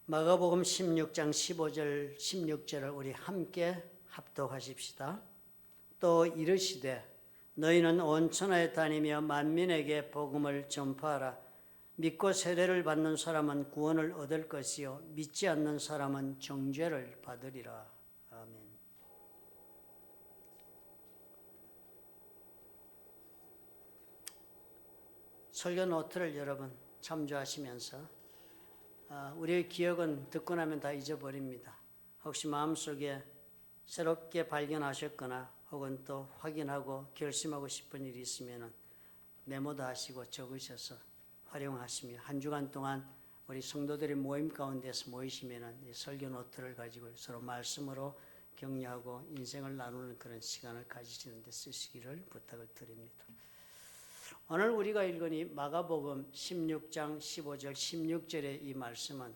마가복음 16장 15절 16절을 우리 함께 합독하십시다. 또 이르시되 너희는 온 천하에 다니며 만민에게 복음을 전파하라. 믿고 세례를 받는 사람은 구원을 얻을 것이요 믿지 않는 사람은 정죄를 받으리라. 아멘. 설교 노트를 여러분 참조하시면서 우리의 기억은 듣고 나면 다 잊어버립니다. 혹시 마음속에 새롭게 발견하셨거나 혹은 또 확인하고 결심하고 싶은 일이 있으면 메모도 하시고 적으셔서 활용하시며 한 주간 동안 우리 성도들의 모임 가운데서 모이시면 이 설교 노트를 가지고 서로 말씀으로 격려하고 인생을 나누는 그런 시간을 가지시는 데 쓰시기를 부탁을 드립니다. 오늘 우리가 읽은 이 마가복음 16장 15절 16절의 이 말씀은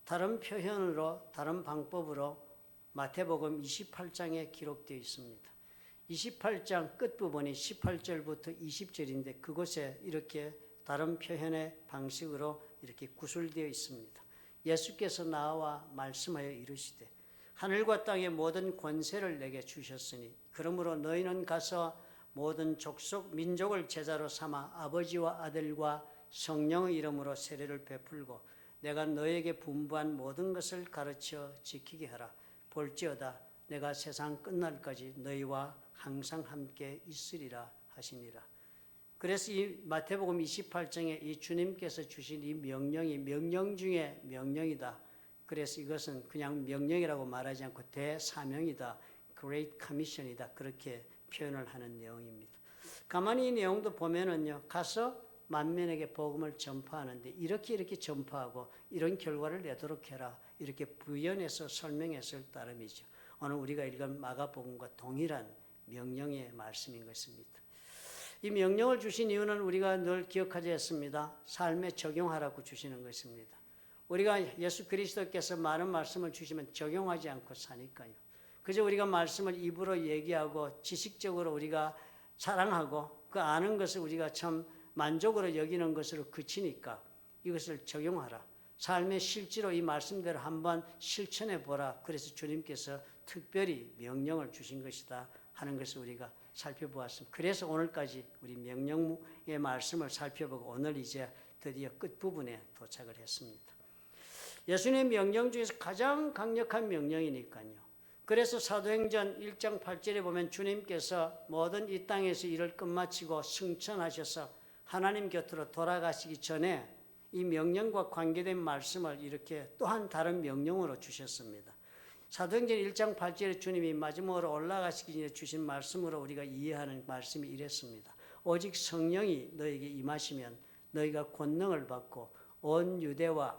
다른 표현으로 다른 방법으로 마태복음 28장에 기록되어 있습니다. 28장 끝부분이 18절부터 20절인데 그곳에 이렇게 다른 표현의 방식으로 이렇게 구술되어 있습니다. 예수께서 나와 말씀하여 이르시되 하늘과 땅의 모든 권세를 내게 주셨으니 그러므로 너희는 가서 모든 족속 민족을 제자로 삼아 아버지와 아들과 성령의 이름으로 세례를 베풀고 내가 너에게 분부한 모든 것을 가르쳐 지키게 하라. 볼지어다 내가 세상 끝날까지 너희와 항상 함께 있으리라 하시니라. 그래서 이 마태복음 28장에 이 주님께서 주신 이 명령이 명령 중에 명령이다. 그래서 이것은 그냥 명령이라고 말하지 않고 대사명이다. Great Commission이다. 그렇게 표현을 하는 내용입니다. 가만히 이 내용도 보면은요, 가서 만민에게 복음을 전파하는데 이렇게 전파하고 이런 결과를 내도록 해라. 이렇게 부연해서 설명했을 따름이죠. 오늘 우리가 읽은 마가복음과 동일한 명령의 말씀인 것입니다. 이 명령을 주신 이유는 우리가 늘 기억하지 않습니다. 삶에 적용하라고 주시는 것입니다. 우리가 예수 그리스도께서 많은 말씀을 주시면 적용하지 않고 사니까요. 그저 우리가 말씀을 입으로 얘기하고 지식적으로 우리가 사랑하고 그 아는 것을 우리가 참 만족으로 여기는 것으로 그치니까 이것을 적용하라. 삶의 실제로 이 말씀대로 한번 실천해 보라. 그래서 주님께서 특별히 명령을 주신 것이다 하는 것을 우리가 살펴보았습니다. 그래서 오늘까지 우리 명령의 말씀을 살펴보고 오늘 이제 드디어 끝부분에 도착을 했습니다. 예수님의 명령 중에서 가장 강력한 명령이니까요. 그래서 사도행전 1장 8절에 보면 주님께서 모든 이 땅에서 일을 끝마치고 승천하셔서 하나님 곁으로 돌아가시기 전에 이 명령과 관계된 말씀을 이렇게 또한 다른 명령으로 주셨습니다. 사도행전 1장 8절에 주님이 마지막으로 올라가시기 전에 주신 말씀으로 우리가 이해하는 말씀이 이랬습니다. 오직 성령이 너에게 임하시면 너희가 권능을 받고 온 유대와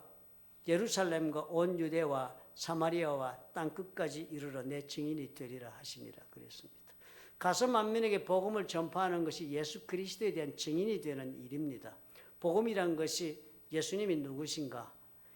예루살렘과 온 유대와 사마리아와 땅끝까지 이르러 내 증인이 되리라 하시니라 그랬습니다. 가서 만민에게 복음을 전파하는 것이 예수 그리스도에 대한 증인이 되는 일입니다. 복음이란 것이 예수님이 누구신가?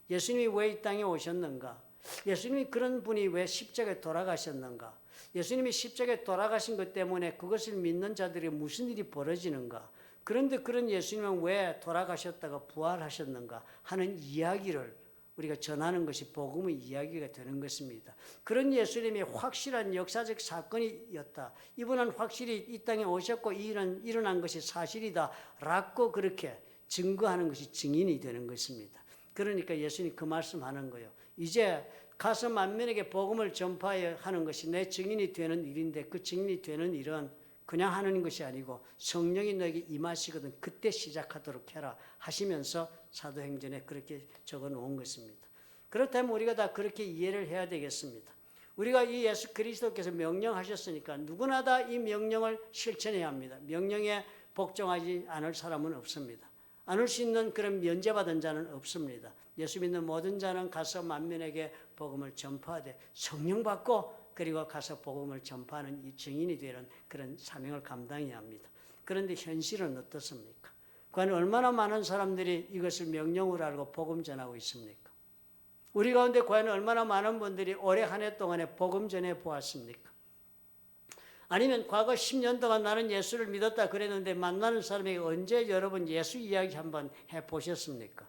예수님이 왜 이 땅에 오셨는가? 예수님이 그런 분이 왜 십자가에 돌아가셨는가? 예수님이 십자가에 돌아가신 것 때문에 그것을 믿는 자들이 무슨 일이 벌어지는가? 그런데 그런 예수님은 왜 돌아가셨다가 부활하셨는가 하는 이야기를 우리가 전하는 것이 복음의 이야기가 되는 것입니다. 그런 예수님이 확실한 역사적 사건이었다. 이분은 확실히 이 땅에 오셨고 이 일은 일어난 것이 사실이다 라고 그렇게 증거하는 것이 증인이 되는 것입니다. 그러니까 예수님이 그 말씀하는 거예요. 이제 가서 만민에게 복음을 전파하는 것이 내 증인이 되는 일인데 그 증인이 되는 일은 그냥 하는 것이 아니고 성령이 너에게 임하시거든 그때 시작하도록 해라 하시면서 사도행전에 그렇게 적어 놓은 것입니다. 그렇다면 우리가 다 그렇게 이해를 해야 되겠습니다. 우리가 이 예수 그리스도께서 명령하셨으니까 누구나 다 이 명령을 실천해야 합니다. 명령에 복종하지 않을 사람은 없습니다. 않을 수 있는 그런 면제받은 자는 없습니다. 예수 믿는 모든 자는 가서 만민에게 복음을 전파하되 성령 받고 그리고 가서 복음을 전파하는 이 증인이 되는 그런 사명을 감당해야 합니다. 그런데 현실은 어떻습니까? 과연 얼마나 많은 사람들이 이것을 명령으로 알고 복음 전하고 있습니까? 우리 가운데 과연 얼마나 많은 분들이 올해 한 해 동안에 복음 전해 보았습니까? 아니면 과거 10년 동안 나는 예수를 믿었다 그랬는데 만나는 사람에게 언제 여러분 예수 이야기 한번 해보셨습니까?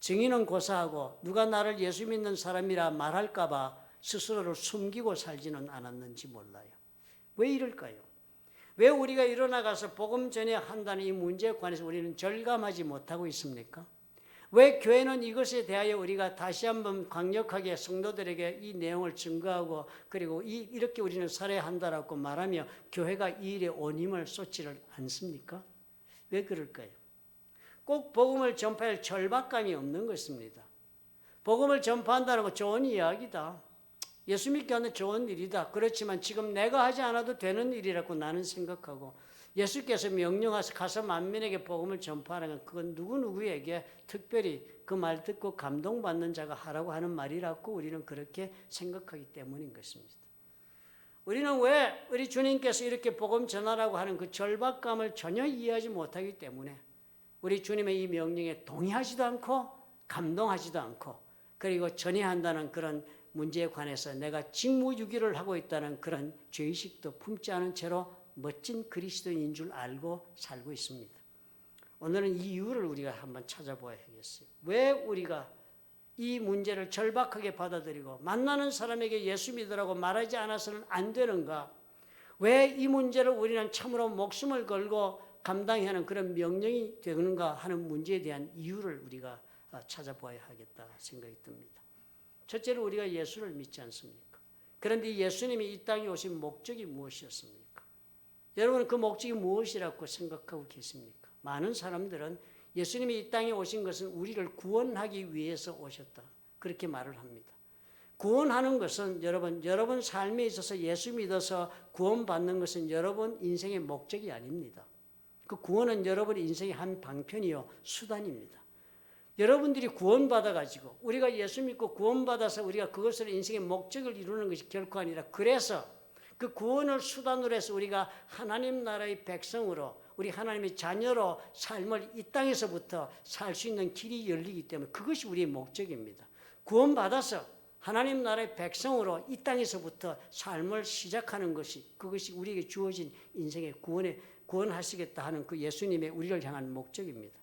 증인은 고사하고 누가 나를 예수 믿는 사람이라 말할까 봐 스스로를 숨기고 살지는 않았는지 몰라요. 왜 이럴까요? 왜 우리가 일어나가서 복음 전해한다는 이 문제에 관해서 우리는 절감하지 못하고 있습니까? 왜 교회는 이것에 대하여 우리가 다시 한번 강력하게 성도들에게 이 내용을 증거하고 그리고 이렇게 우리는 살아야 한다라고 말하며 교회가 이 일에 온 힘을 쏟지를 않습니까? 왜 그럴까요? 꼭 복음을 전파할 절박감이 없는 것입니다. 복음을 전파한다는 거 좋은 이야기다. 예수 믿게 하는 좋은 일이다. 그렇지만 지금 내가 하지 않아도 되는 일이라고 나는 생각하고 예수께서 명령하셔서 가서 만민에게 복음을 전파하는 그건 누구누구에게 특별히 그 말 듣고 감동받는 자가 하라고 하는 말이라고 우리는 그렇게 생각하기 때문인 것입니다. 우리는 왜 우리 주님께서 이렇게 복음 전하라고 하는 그 절박감을 전혀 이해하지 못하기 때문에 우리 주님의 이 명령에 동의하지도 않고 감동하지도 않고 그리고 전해야 한다는 그런 문제에 관해서 내가 직무유기를 하고 있다는 그런 죄의식도 품지 않은 채로 멋진 그리스도인인 줄 알고 살고 있습니다. 오늘은 이 이유를 우리가 한번 찾아봐야 하겠어요. 왜 우리가 이 문제를 절박하게 받아들이고 만나는 사람에게 예수 믿으라고 말하지 않아서는 안 되는가? 왜 이 문제를 우리는 참으로 목숨을 걸고 감당해야 하는 그런 명령이 되는가 하는 문제에 대한 이유를 우리가 찾아봐야 하겠다 생각이 듭니다. 첫째로 우리가 예수를 믿지 않습니까? 그런데 예수님이 이 땅에 오신 목적이 무엇이었습니까? 여러분 그 목적이 무엇이라고 생각하고 계십니까? 많은 사람들은 예수님이 이 땅에 오신 것은 우리를 구원하기 위해서 오셨다. 그렇게 말을 합니다. 구원하는 것은 여러분 삶에 있어서 예수 믿어서 구원받는 것은 여러분 인생의 목적이 아닙니다. 그 구원은 여러분 인생의 한 방편이요 수단입니다. 여러분들이 구원받아가지고 우리가 예수 믿고 구원받아서 우리가 그것을 인생의 목적을 이루는 것이 결코 아니라 그래서 그 구원을 수단으로 해서 우리가 하나님 나라의 백성으로 우리 하나님의 자녀로 삶을 이 땅에서부터 살 수 있는 길이 열리기 때문에 그것이 우리의 목적입니다. 구원받아서 하나님 나라의 백성으로 이 땅에서부터 삶을 시작하는 것이 그것이 우리에게 주어진 인생의 구원하시겠다 하는 그 예수님의 우리를 향한 목적입니다.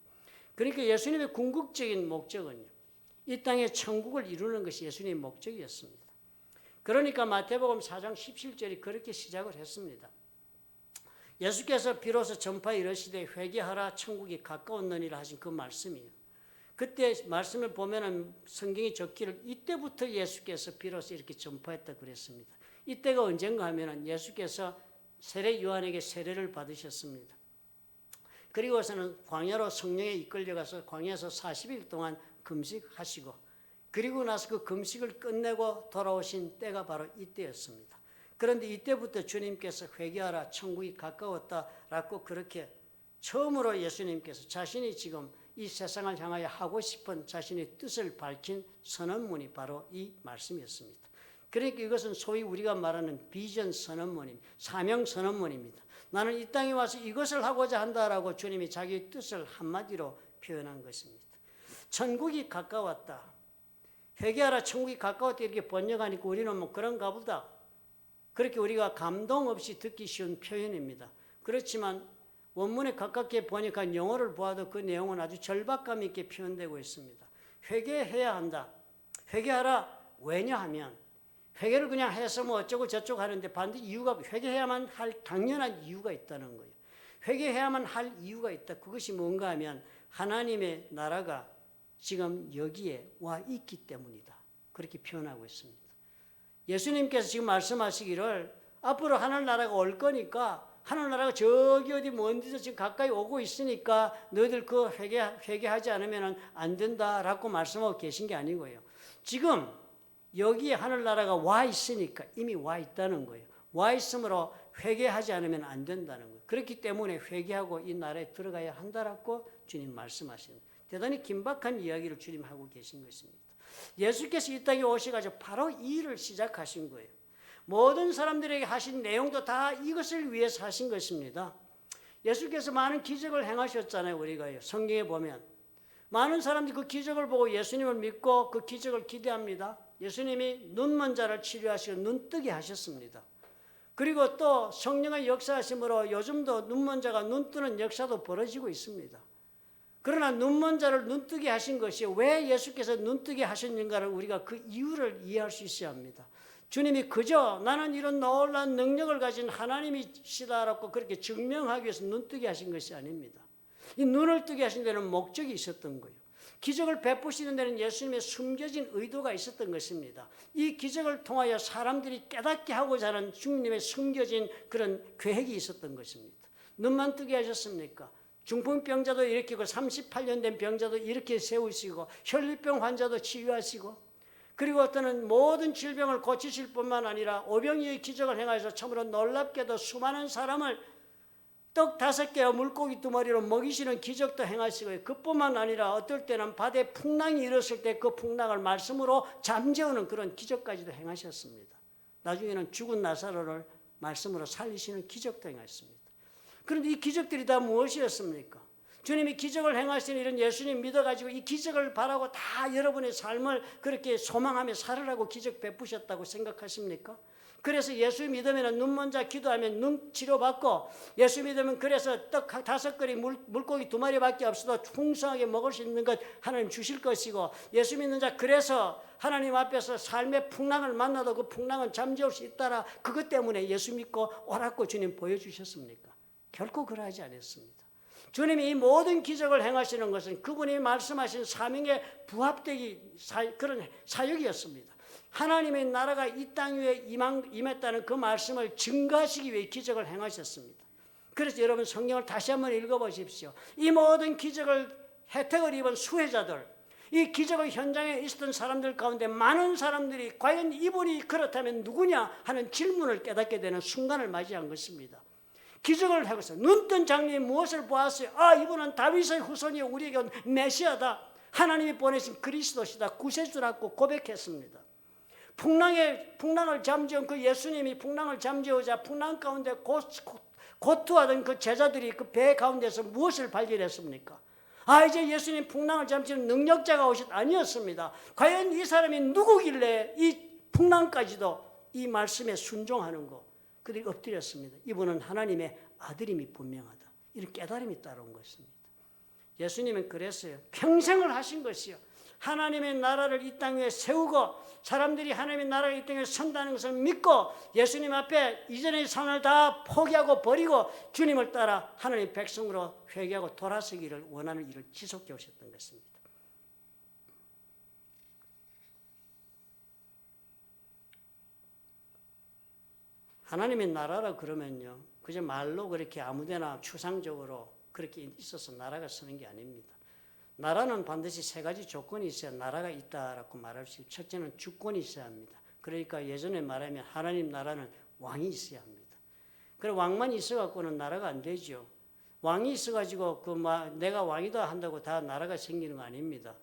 그러니까 예수님의 궁극적인 목적은요. 이 땅에 천국을 이루는 것이 예수님의 목적이었습니다. 그러니까 마태복음 4장 17절이 그렇게 시작을 했습니다. 예수께서 비로소 전파에 이르시되 회개하라 천국이 가까웠느니라 하신 그 말씀이에요. 그때 말씀을 보면은 성경이 적기를 이때부터 예수께서 비로소 이렇게 전파했다 그랬습니다. 이때가 언젠가 하면은 예수께서 세례 요한에게 세례를 받으셨습니다. 그리고서는 광야로 성령에 이끌려가서 광야에서 40일 동안 금식하시고 그리고 나서 그 금식을 끝내고 돌아오신 때가 바로 이때였습니다. 그런데 이때부터 주님께서 회개하라 천국이 가까웠다라고 그렇게 처음으로 예수님께서 자신이 지금 이 세상을 향하여 하고 싶은 자신의 뜻을 밝힌 선언문이 바로 이 말씀이었습니다. 그러니까 이것은 소위 우리가 말하는 비전 선언문입니다. 사명 선언문입니다. 나는 이 땅에 와서 이것을 하고자 한다라고 주님이 자기의 뜻을 한마디로 표현한 것입니다. 천국이 가까웠다. 회개하라 천국이 가까웠다 이렇게 번역하니까 우리는 뭐 그런가 보다. 그렇게 우리가 감동 없이 듣기 쉬운 표현입니다. 그렇지만 원문에 가깝게 번역한 영어를 보아도 그 내용은 아주 절박감 있게 표현되고 있습니다. 회개해야 한다. 회개하라. 왜냐하면 회개를 그냥 해서 뭐 어쩌고 저쩌고 하는데 반드시 이유가 회개해야만 할 당연한 이유가 있다는 거예요. 회개해야만 할 이유가 있다. 그것이 뭔가 하면 하나님의 나라가 지금 여기에 와 있기 때문이다. 그렇게 표현하고 있습니다. 예수님께서 지금 말씀하시기를 앞으로 하늘나라가 올 거니까 하늘나라가 저기 어디 먼 데서 지금 가까이 오고 있으니까 너희들 그 회개하지 않으면 안 된다라고 말씀하고 계신 게 아니고요. 지금 여기에 하늘나라가 와 있으니까 이미 와 있다는 거예요. 와 있으므로 회개하지 않으면 안 된다는 거예요. 그렇기 때문에 회개하고 이 나라에 들어가야 한다라고 주님 말씀하십니다. 대단히 긴박한 이야기를 주님 하고 계신 것입니다. 예수께서 이 땅에 오셔가지고 바로 이 일을 시작하신 거예요. 모든 사람들에게 하신 내용도 다 이것을 위해서 하신 것입니다. 예수께서 많은 기적을 행하셨잖아요. 우리가요. 성경에 보면 많은 사람들이 그 기적을 보고 예수님을 믿고 그 기적을 기대합니다. 예수님이 눈먼 자를 치료하시고 눈뜨게 하셨습니다. 그리고 또 성령의 역사하심으로 요즘도 눈먼 자가 눈뜨는 역사도 벌어지고 있습니다. 그러나 눈먼 자를 눈뜨게 하신 것이 왜 예수께서 눈뜨게 하셨는가를 우리가 그 이유를 이해할 수 있어야 합니다. 주님이 그저 나는 이런 놀라운 능력을 가진 하나님이시다라고 그렇게 증명하기 위해서 눈뜨게 하신 것이 아닙니다. 이 눈을 뜨게 하신 데는 목적이 있었던 거예요. 기적을 베푸시는 데는 예수님의 숨겨진 의도가 있었던 것입니다. 이 기적을 통하여 사람들이 깨닫게 하고자 하는 주님의 숨겨진 그런 계획이 있었던 것입니다. 눈만 뜨게 하셨습니까? 중풍병자도 일으키고 38년 된 병자도 이렇게 세우시고 혈류병 환자도 치유하시고 그리고 어떤 모든 질병을 고치실 뿐만 아니라 오병이의 기적을 행하셔서 참으로 놀랍게도 수많은 사람을 떡 5개와 물고기 2마리로 먹이시는 기적도 행하시고 그뿐만 아니라 어떨 때는 바다에 풍랑이 일었을 때 그 풍랑을 말씀으로 잠재우는 그런 기적까지도 행하셨습니다. 나중에는 죽은 나사로를 말씀으로 살리시는 기적도 행하셨습니다. 그런데 이 기적들이 다 무엇이었습니까? 주님이 기적을 행하시는 이런 예수님 믿어가지고 이 기적을 바라고 다 여러분의 삶을 그렇게 소망하며 살으라고 기적 베푸셨다고 생각하십니까? 그래서 예수 믿으면 눈먼 자 기도하면 눈 치료받고 예수 믿으면 그래서 떡 5그릇 물고기 2마리밖에 없어도 풍성하게 먹을 수 있는 것 하나님 주실 것이고 예수 믿는 자 그래서 하나님 앞에서 삶의 풍랑을 만나도 그 풍랑은 잠재울 수 있다라 그것 때문에 예수 믿고 오라고 주님 보여주셨습니까? 결코 그러하지 않았습니다. 주님이 이 모든 기적을 행하시는 것은 그분이 말씀하신 사명에 부합되기 그런 사역이었습니다. 하나님의 나라가 이 땅 위에 임했다는 그 말씀을 증거하시기 위해 기적을 행하셨습니다. 그래서 여러분 성경을 다시 한번 읽어보십시오. 이 모든 기적을 혜택을 입은 수혜자들, 이 기적의 현장에 있었던 사람들 가운데 많은 사람들이 과연 이분이 그렇다면 누구냐 하는 질문을 깨닫게 되는 순간을 맞이한 것입니다. 기적을 하고서 눈뜬 장님이 무엇을 보았어요? 아, 이분은 다윗의 후손이 우리에게 온 메시아다. 하나님이 보내신 그리스도시다. 구세주라고 고백했습니다. 풍랑을 잠재운 그 예수님이 풍랑을 잠재우자 풍랑 가운데 고투하던 그 제자들이 그 배 가운데서 무엇을 발견했습니까? 아, 이제 예수님 풍랑을 잠재우는 능력자가 아니었습니다. 과연 이 사람이 누구길래 이 풍랑까지도 이 말씀에 순종하는 거? 그들이 엎드렸습니다. 이분은 하나님의 아들임이 분명하다. 이런 깨달음이 따라온 것입니다. 예수님은 그랬어요. 평생을 하신 것이요. 하나님의 나라를 이 땅 위에 세우고 사람들이 하나님의 나라가 이 땅에 선다는 것을 믿고 예수님 앞에 이전의 삶을 다 포기하고 버리고 주님을 따라 하나님의 백성으로 회개하고 돌아서기를 원하는 일을 지속해 오셨던 것입니다. 하나님의 나라라 그러면요, 그저 말로 그렇게 아무데나 추상적으로 그렇게 있어서 나라가 서는 게 아닙니다. 나라는 반드시 3가지 조건이 있어야 나라가 있다라고 말할 수 있고, 첫째는 주권이 있어야 합니다. 그러니까 예전에 말하면 하나님 나라는 왕이 있어야 합니다. 그래 왕만 있어갖고는 나라가 안 되죠. 왕이 있어가지고 내가 왕이다 한다고 다 나라가 생기는 거 아닙니다.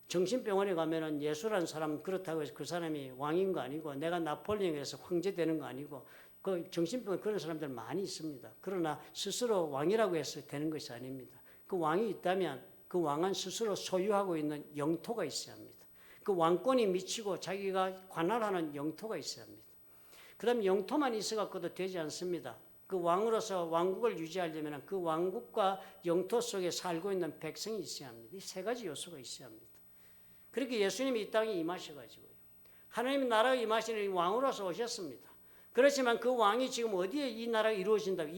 정신병원에 가면은 예수라는 사람 그렇다고 해서 그 사람이 왕인 거 아니고 내가 나폴레옹에서 황제 되는 거 아니고 그 정신병원 그런 사람들 많이 있습니다. 그러나 스스로 왕이라고 해서 되는 것이 아닙니다. 그 왕이 있다면 그 왕은 스스로 소유하고 있는 영토가 있어야 합니다. 그 왕권이 미치고 자기가 관할하는 영토가 있어야 합니다. 그 다음에 영토만 있어갖고도 되지 않습니다. 그 왕으로서 왕국을 유지하려면 그 왕국과 영토 속에 살고 있는 백성이 있어야 합니다. 이 3가지 요소가 있어야 합니다. 그렇게 예수님이 이 땅에 임하셔가지고요. 하나님의 나라가 임하시는 왕으로서 오셨습니다. 그렇지만 그 왕이 지금 어디에 이 나라가 이루어진다고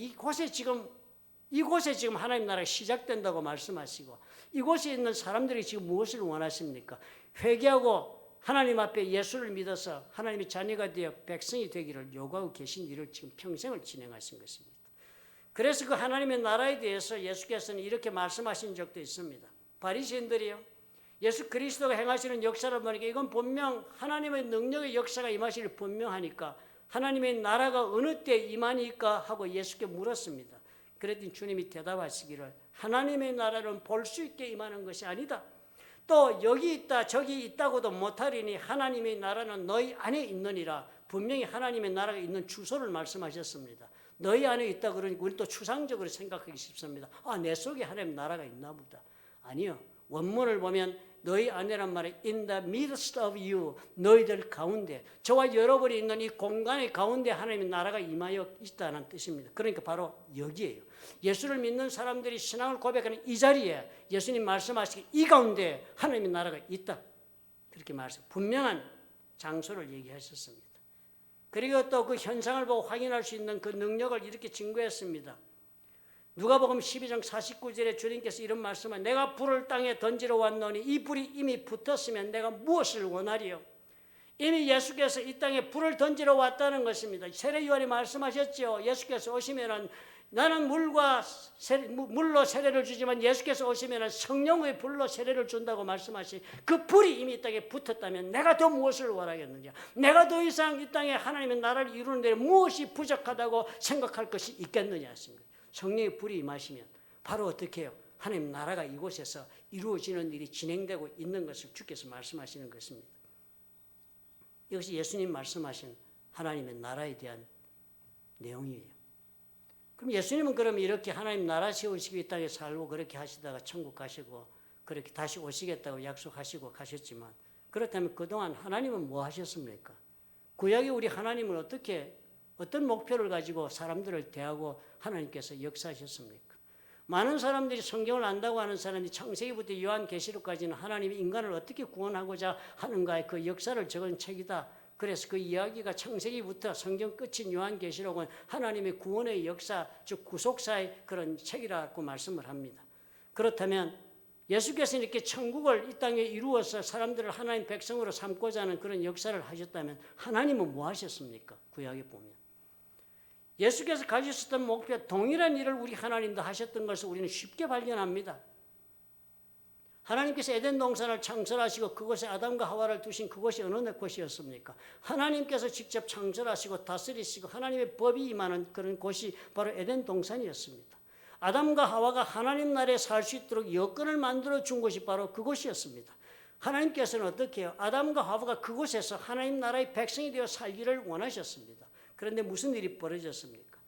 이곳에 지금 하나님 나라가 시작된다고 말씀하시고 이곳에 있는 사람들이 지금 무엇을 원하십니까? 회개하고 하나님 앞에 예수를 믿어서 하나님의 자녀가 되어 백성이 되기를 요구하고 계신 일을 지금 평생을 진행하신 것입니다. 그래서 그 하나님의 나라에 대해서 예수께서는 이렇게 말씀하신 적도 있습니다. 바리새인들이요, 예수 그리스도가 행하시는 역사를 보니까 이건 분명 하나님의 능력의 역사가 임하시길 분명하니까 하나님의 나라가 어느 때 임하니까 하고 예수께 물었습니다. 그랬더니 주님이 대답하시기를 하나님의 나라는 볼 수 있게 임하는 것이 아니다. 또 여기 있다 저기 있다고도 못하리니 하나님의 나라는 너희 안에 있느니라. 분명히 하나님의 나라가 있는 주소를 말씀하셨습니다. 너희 안에 있다 그러니까 우리 또 추상적으로 생각하기 쉽습니다. 아, 내 속에 하나님의 나라가 있나 보다. 아니요. 원문을 보면 너희 안에란 말이 in the midst of you, 너희들 가운데, 저와 여러분이 있는 이 공간의 가운데 하나님의 나라가 임하여 있다는 뜻입니다. 그러니까 바로 여기에요. 예수를 믿는 사람들이 신앙을 고백하는 이 자리에 예수님 말씀하시기 이 가운데 하나님의 나라가 있다. 그렇게 말씀, 분명한 장소를 얘기하셨습니다. 그리고 또 그 현상을 보고 확인할 수 있는 그 능력을 이렇게 증거했습니다. 누가복음 12장 49절에 주님께서 이런 말씀을, 내가 불을 땅에 던지러 왔노니 이 불이 이미 붙었으면 내가 무엇을 원하리요? 이미 예수께서 이 땅에 불을 던지러 왔다는 것입니다. 세례 요한이 말씀하셨죠. 예수께서 오시면은 나는 물로 세례를 주지만 예수께서 오시면은 성령의 불로 세례를 준다고 말씀하시, 그 불이 이미 이 땅에 붙었다면 내가 더 무엇을 원하겠느냐? 내가 더 이상 이 땅에 하나님의 나라를 이루는 데 무엇이 부족하다고 생각할 것이 있겠느냐 했습니다. 성령의 불이 임하시면 바로 어떻게 해요? 하나님 나라가 이곳에서 이루어지는 일이 진행되고 있는 것을 주께서 말씀하시는 것입니다. 이것이 예수님 말씀하신 하나님의 나라에 대한 내용이에요. 그럼 예수님은 그럼 이렇게 하나님 나라 세우시고 이 땅에 살고 그렇게 하시다가 천국 가시고 그렇게 다시 오시겠다고 약속하시고 가셨지만, 그렇다면 그동안 하나님은 뭐 하셨습니까? 구약의 우리 하나님은 어떤 목표를 가지고 사람들을 대하고 하나님께서 역사하셨습니까? 많은 사람들이 성경을 안다고 하는 사람이 창세기부터 요한계시록까지는 하나님이 인간을 어떻게 구원하고자 하는가의 그 역사를 적은 책이다. 그래서 그 이야기가 창세기부터 성경 끝인 요한계시록은 하나님의 구원의 역사, 즉 구속사의 그런 책이라고 말씀을 합니다. 그렇다면 예수께서 이렇게 천국을 이 땅에 이루어서 사람들을 하나님 백성으로 삼고자 하는 그런 역사를 하셨다면 하나님은 뭐 하셨습니까? 구약에 보면 예수께서 가지셨던 목표, 동일한 일을 우리 하나님도 하셨던 것을 우리는 쉽게 발견합니다. 하나님께서 에덴 동산을 창설하시고 그곳에 아담과 하와를 두신 그곳이 어느 곳이었습니까? 하나님께서 직접 창설하시고 다스리시고 하나님의 법이 임하는 그런 곳이 바로 에덴 동산이었습니다. 아담과 하와가 하나님 나라에 살 수 있도록 여건을 만들어 준 곳이 바로 그곳이었습니다. 하나님께서는 어떻게 해요? 아담과 하와가 그곳에서 하나님 나라의 백성이 되어 살기를 원하셨습니다. 그런데 무슨 일이 벌어졌습니까?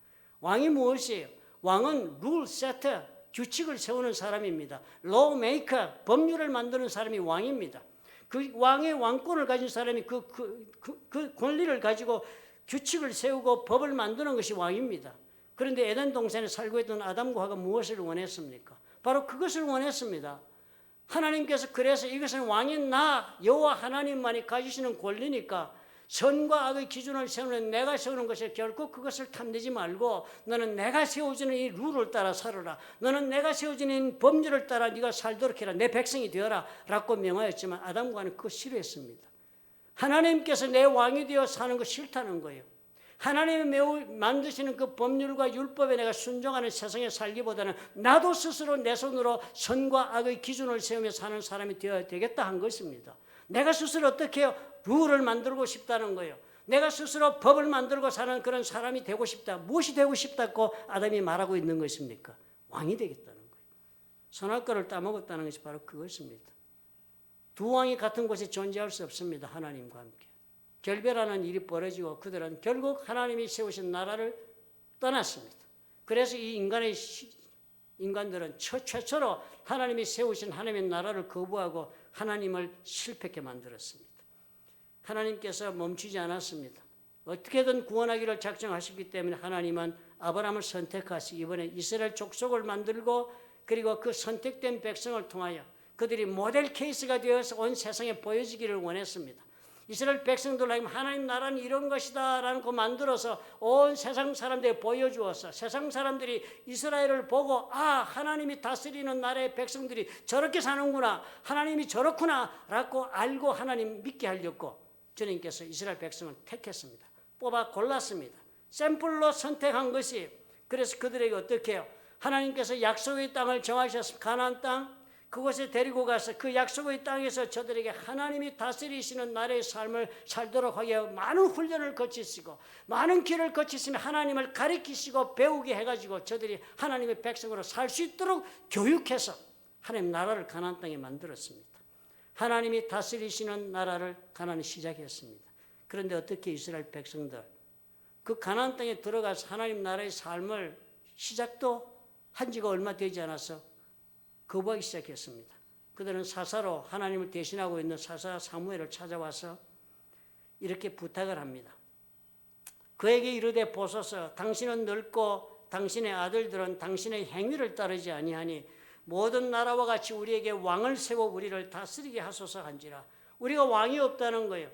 왕이 무엇이에요? 왕은 룰 세터, 규칙을 세우는 사람입니다. law maker, 법률을 만드는 사람이 왕입니다. 그 왕의 왕권을 가진 사람이 그 권리를 가지고 규칙을 세우고 법을 만드는 것이 왕입니다. 그런데 에덴 동산에 살고 있던 아담과 하와가 무엇을 원했습니까? 바로 그것을 원했습니다. 하나님께서 그래서 이것은 왕인 나 여호와 하나님만이 가지시는 권리니까 선과 악의 기준을 세우는 내가 세우는 것에 결코 그것을 탐내지 말고 너는 내가 세워주는 이 룰을 따라 살아라. 너는 내가 세워주는 법률을 따라 네가 살도록 해라. 내 백성이 되어라 라고 명하였지만 아담과 하와는 그거 싫어했습니다. 하나님께서 내 왕이 되어 사는 거 싫다는 거예요. 하나님이 매우 만드시는 그 법률과 율법에 내가 순종하는 세상에 살기보다는 나도 스스로 내 손으로 선과 악의 기준을 세우며 사는 사람이 되어야 되겠다 한 것입니다. 내가 스스로 어떻게 해요? 룰을 만들고 싶다는 거예요. 내가 스스로 법을 만들고 사는 그런 사람이 되고 싶다. 무엇이 되고 싶다고 아담이 말하고 있는 것입니까? 왕이 되겠다는 거예요. 선악과를 따먹었다는 것이 바로 그것입니다. 두 왕이 같은 곳에 존재할 수 없습니다. 하나님과 함께. 결별하는 일이 벌어지고 그들은 결국 하나님이 세우신 나라를 떠났습니다. 그래서 이 인간들은 최초로 하나님이 세우신 하나님의 나라를 거부하고 하나님을 실패하게 만들었습니다. 하나님께서 멈추지 않았습니다. 어떻게든 구원하기를 작정하셨기 때문에 하나님은 아브라함을 선택하시고 이번에 이스라엘 족속을 만들고 그리고 그 선택된 백성을 통하여 그들이 모델 케이스가 되어서 온 세상에 보여지기를 원했습니다. 이스라엘 백성들 하나님 나라는 이런 것이다 라는 거 만들어서 온 세상 사람들이 보여주어서 세상 사람들이 이스라엘을 보고 하나님이 다스리는 나라의 백성들이 저렇게 사는구나, 하나님이 저렇구나 라고 알고 하나님 믿게 하려고 주님께서 이스라엘 백성을 택했습니다. 뽑아 골랐습니다. 샘플로 선택한 것이, 그래서 그들에게 어떻게 해요? 하나님께서 약속의 땅을 정하셨습니다. 가나안 땅, 그곳에 데리고 가서 그 약속의 땅에서 저들에게 하나님이 다스리시는 나라의 삶을 살도록 하게 하고 많은 훈련을 거치시고 많은 길을 거치시며 하나님을 가르치시고 배우게 해가지고 저들이 하나님의 백성으로 살 수 있도록 교육해서 하나님 나라를 가나안 땅에 만들었습니다. 하나님이 다스리시는 나라를 가나안이 시작했습니다. 그런데 어떻게 이스라엘 백성들 그 가나안 땅에 들어가서 하나님 나라의 삶을 시작도 한 지가 얼마 되지 않아서 거부하기 시작했습니다. 그들은 사사로 하나님을 대신하고 있는 사사 사무엘을 찾아와서 이렇게 부탁을 합니다. 그에게 이르되 보소서, 당신은 늙고 당신의 아들들은 당신의 행위를 따르지 아니하니 모든 나라와 같이 우리에게 왕을 세워 우리를 다스리게 하소서 한지라. 우리가 왕이 없다는 거예요.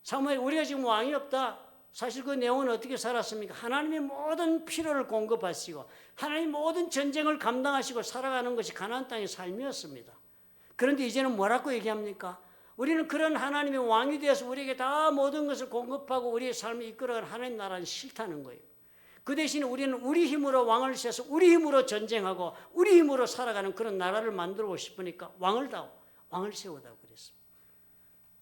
사무엘, 우리가 지금 왕이 없다. 사실 그 내용은 어떻게 살았습니까? 하나님이 모든 필요를 공급하시고 하나님 모든 전쟁을 감당하시고 살아가는 것이 가나안 땅의 삶이었습니다. 그런데 이제는 뭐라고 얘기합니까? 우리는 그런 하나님의 왕이 되어서 우리에게 다 모든 것을 공급하고 우리의 삶을 이끌어가는 하나님 나라는 싫다는 거예요. 그 대신에 우리는 우리 힘으로 왕을 세워서 우리 힘으로 전쟁하고 우리 힘으로 살아가는 그런 나라를 만들고 싶으니까 왕을 세우다고 그랬습니다.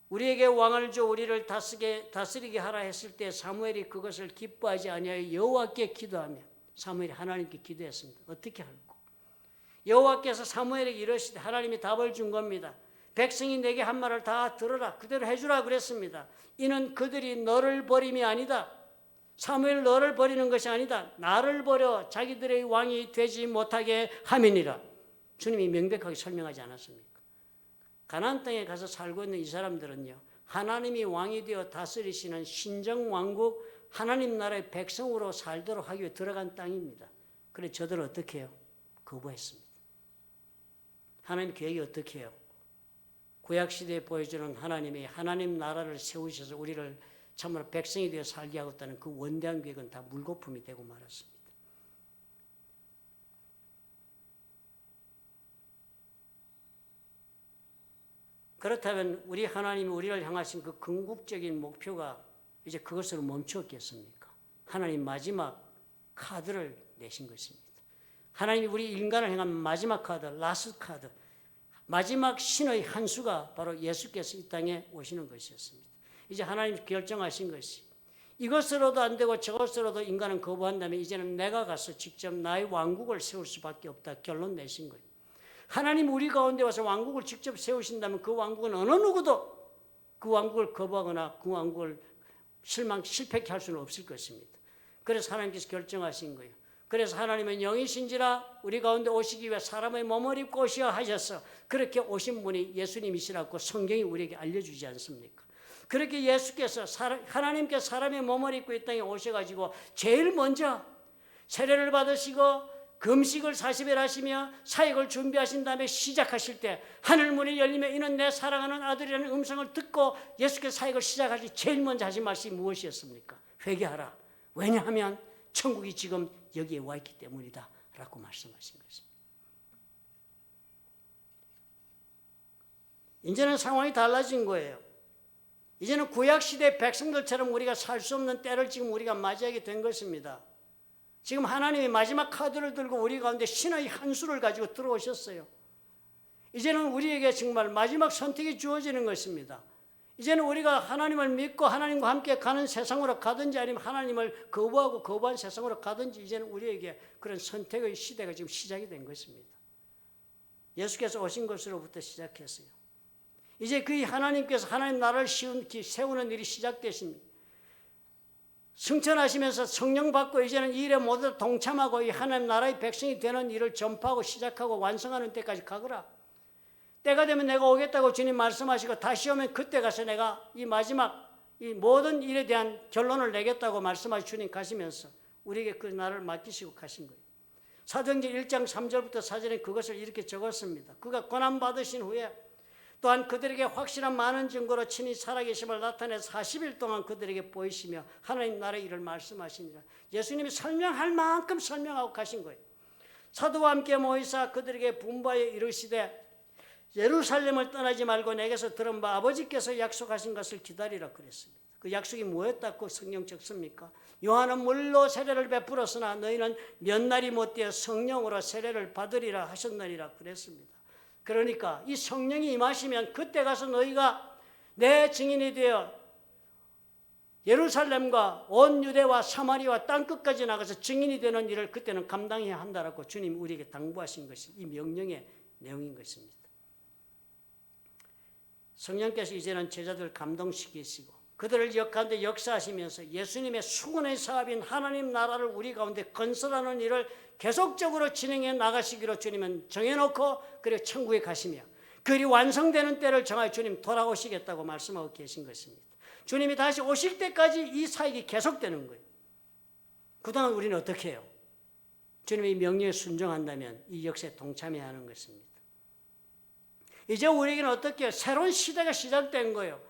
우리에게 왕을 줘 우리를 다스리게 하라 했을 때 사무엘이 그것을 기뻐하지 아니하여 여호와께 기도하며, 사무엘이 하나님께 기도했습니다. 어떻게 할까? 여호와께서 사무엘에게 이르시되, 하나님이 답을 준 겁니다. 백성이 내게 한 말을 다 들어라, 그대로 해주라 그랬습니다. 이는 그들이 너를 버림이 아니다. 사무엘, 너를 버리는 것이 아니다. 나를 버려 자기들의 왕이 되지 못하게 함이니라. 주님이 명백하게 설명하지 않았습니까? 가나안 땅에 가서 살고 있는 이 사람들은요, 하나님이 왕이 되어 다스리시는 신정왕국 하나님 나라의 백성으로 살도록 하기 위해 들어간 땅입니다. 그래서 저들은 어떻게 해요? 거부했습니다. 하나님 계획이 어떻게 해요? 구약시대에 보여주는 하나님이 하나님 나라를 세우셔서 우리를 참으로 백성이 되어 살게 하겠다는 그 원대한 계획은 다 물거품이 되고 말았습니다. 그렇다면 우리 하나님이 우리를 향하신 그 궁극적인 목표가 이제 그것으로 멈추었겠습니까? 하나님 마지막 카드를 내신 것입니다. 하나님이 우리 인간을 향한 마지막 카드, 라스트 카드, 마지막 신의 한 수가 바로 예수께서 이 땅에 오시는 것이었습니다. 이제 하나님이 결정하신 것이, 이것으로도 안 되고 저것으로도 인간은 거부한다면 이제는 내가 가서 직접 나의 왕국을 세울 수밖에 없다 결론 내신 거예요. 하나님 우리 가운데 와서 왕국을 직접 세우신다면 그 왕국은 어느 누구도 그 왕국을 거부하거나 그 왕국을 실패케 할 수는 없을 것입니다. 그래서 하나님께서 결정하신 거예요. 그래서 하나님은 영이신지라 우리 가운데 오시기 위해 사람의 몸을 입고 오시어 하셔서 그렇게 오신 분이 예수님이시라고 성경이 우리에게 알려주지 않습니까? 그렇게 예수께서 하나님께서 사람의 몸을 입고 이 땅에 오셔가지고 제일 먼저 세례를 받으시고 금식을 40일 하시며 사역을 준비하신 다음에 시작하실 때 하늘 문이 열리며 이는 내 사랑하는 아들이라는 음성을 듣고 예수께서 사역을 시작하실 제일 먼저 하신 말씀이 무엇이었습니까? 회개하라. 왜냐하면 천국이 지금 여기에 와 있기 때문이다 라고 말씀하신 것입니다. 이제는 상황이 달라진 거예요. 이제는 구약시대 백성들처럼 우리가 살 수 없는 때를 지금 우리가 맞이하게 된 것입니다. 지금 하나님이 마지막 카드를 들고 우리 가운데 신의 한 수를 가지고 들어오셨어요. 이제는 우리에게 정말 마지막 선택이 주어지는 것입니다. 이제는 우리가 하나님을 믿고 하나님과 함께 가는 세상으로 가든지 아니면 하나님을 거부하고 거부한 세상으로 가든지 이제는 우리에게 그런 선택의 시대가 지금 시작이 된 것입니다. 예수께서 오신 것으로부터 시작했어요. 이제 그 하나님께서 하나님 나라를 세우는 일이 시작되십니다. 승천하시면서 성령 받고 이제는 이 일에 모두 동참하고 이 하나님 나라의 백성이 되는 일을 전파하고 시작하고 완성하는 때까지 가거라. 때가 되면 내가 오겠다고 주님 말씀하시고 다시 오면 그때 가서 내가 이 마지막 이 모든 일에 대한 결론을 내겠다고 말씀하시 주님 가시면서 우리에게 그 나라를 맡기시고 가신 거예요. 사도행전 1장 3절부터 4절에 그것을 이렇게 적었습니다. 그가 고난받으신 후에 또한 그들에게 확실한 많은 증거로 친히 살아계심을 나타내서 40일 동안 그들에게 보이시며 하나님 나라의 일을 말씀하시니라. 예수님이 설명할 만큼 설명하고 가신 거예요. 사도와 함께 모이사 그들에게 분부하여 이르시되 예루살렘을 떠나지 말고 내게서 들은 바 아버지께서 약속하신 것을 기다리라 그랬습니다. 그 약속이 뭐였다고 성경 적습니까? 요한은 물로 세례를 베풀었으나 너희는 몇 날이 못되어 성령으로 세례를 받으리라 하셨느니라 그랬습니다. 그러니까 이 성령이 임하시면 그때 가서 너희가 내 증인이 되어 예루살렘과 온 유대와 사마리아와 땅끝까지 나가서 증인이 되는 일을 그때는 감당해야 한다라고 주님 우리에게 당부하신 것이 이 명령의 내용인 것입니다. 성령께서 이제는 제자들을 감동시키시고 그들을 가운데 역사하시면서 예수님의 수군의 사업인 하나님 나라를 우리 가운데 건설하는 일을 계속적으로 진행해 나가시기로 주님은 정해놓고 그리고 천국에 가시며 글이 완성되는 때를 정하여 주님 돌아오시겠다고 말씀하고 계신 것입니다. 주님이 다시 오실 때까지 이 사역이 계속되는 거예요. 그동안 우리는 어떻게 해요? 주님의 명령에 순종한다면 이 역사에 동참해야 하는 것입니다. 이제 우리에게는 어떻게 해요? 새로운 시대가 시작된 거예요.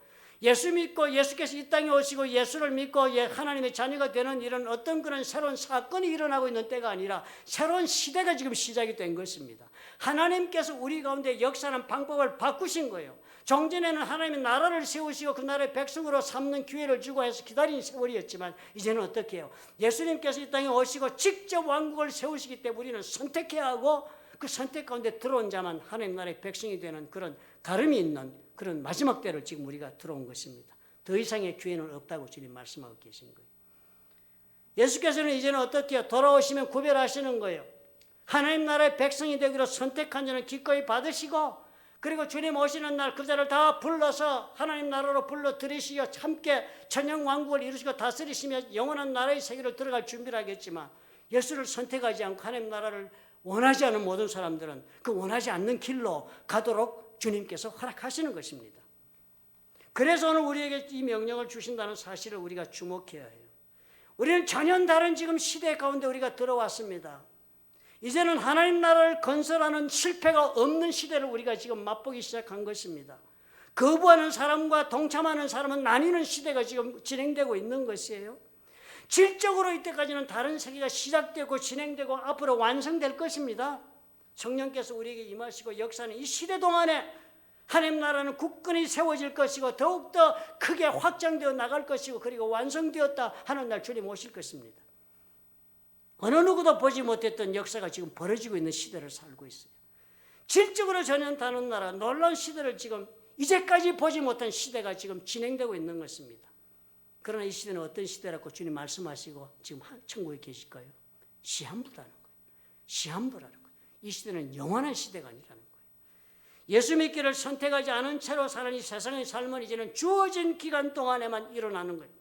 예수 믿고 예수께서 이 땅에 오시고 예수를 믿고 하나님의 자녀가 되는 이런 어떤 그런 새로운 사건이 일어나고 있는 때가 아니라 새로운 시대가 지금 시작이 된 것입니다. 하나님께서 우리 가운데 역사하는 방법을 바꾸신 거예요. 종전에는 하나님의 나라를 세우시고 그 나라의 백성으로 삼는 기회를 주고 해서 기다린 세월이었지만 이제는 어떻게 해요? 예수님께서 이 땅에 오시고 직접 왕국을 세우시기 때문에 우리는 선택해야 하고 그 선택 가운데 들어온 자만 하나님 나라의 백성이 되는 그런 가름이 있는 그런 마지막 때를 지금 우리가 들어온 것입니다. 더 이상의 기회는 없다고 주님 말씀하고 계신 거예요. 예수께서는 이제는 어떻게 해요? 돌아오시면 구별하시는 거예요. 하나님 나라의 백성이 되기로 선택한 자는 기꺼이 받으시고 그리고 주님 오시는 날 그 자를 다 불러서 하나님 나라로 불러 들이시어 함께 천영 왕국을 이루시고 다스리시며 영원한 나라의 세계를 들어갈 준비를 하겠지만 예수를 선택하지 않고 하나님 나라를 원하지 않은 모든 사람들은 그 원하지 않는 길로 가도록 주님께서 허락하시는 것입니다. 그래서 오늘 우리에게 이 명령을 주신다는 사실을 우리가 주목해야 해요. 우리는 전혀 다른 지금 시대 가운데 우리가 들어왔습니다. 이제는 하나님 나라를 건설하는 실패가 없는 시대를 우리가 지금 맛보기 시작한 것입니다. 거부하는 사람과 동참하는 사람은 나뉘는 시대가 지금 진행되고 있는 것이에요. 질적으로 이때까지는 다른 세계가 시작되고 진행되고 앞으로 완성될 것입니다. 성령께서 우리에게 임하시고 역사는 이 시대 동안에 하나님 나라는 굳건히 세워질 것이고 더욱더 크게 확장되어 나갈 것이고 그리고 완성되었다 하는 날 주님 오실 것입니다. 어느 누구도 보지 못했던 역사가 지금 벌어지고 있는 시대를 살고 있어요. 질적으로 전혀 다른 나라 놀라운 시대를 지금 이제까지 보지 못한 시대가 지금 진행되고 있는 것입니다. 그러나 이 시대는 어떤 시대라고 주님 말씀하시고 지금 천국에 계실까요? 시한부라는 거예요. 시한부라는 거예요. 이 시대는 영원한 시대가 아니라는 거예요. 예수 믿기를 선택하지 않은 채로 사는 이 세상의 삶은 이제는 주어진 기간 동안에만 일어나는 거예요.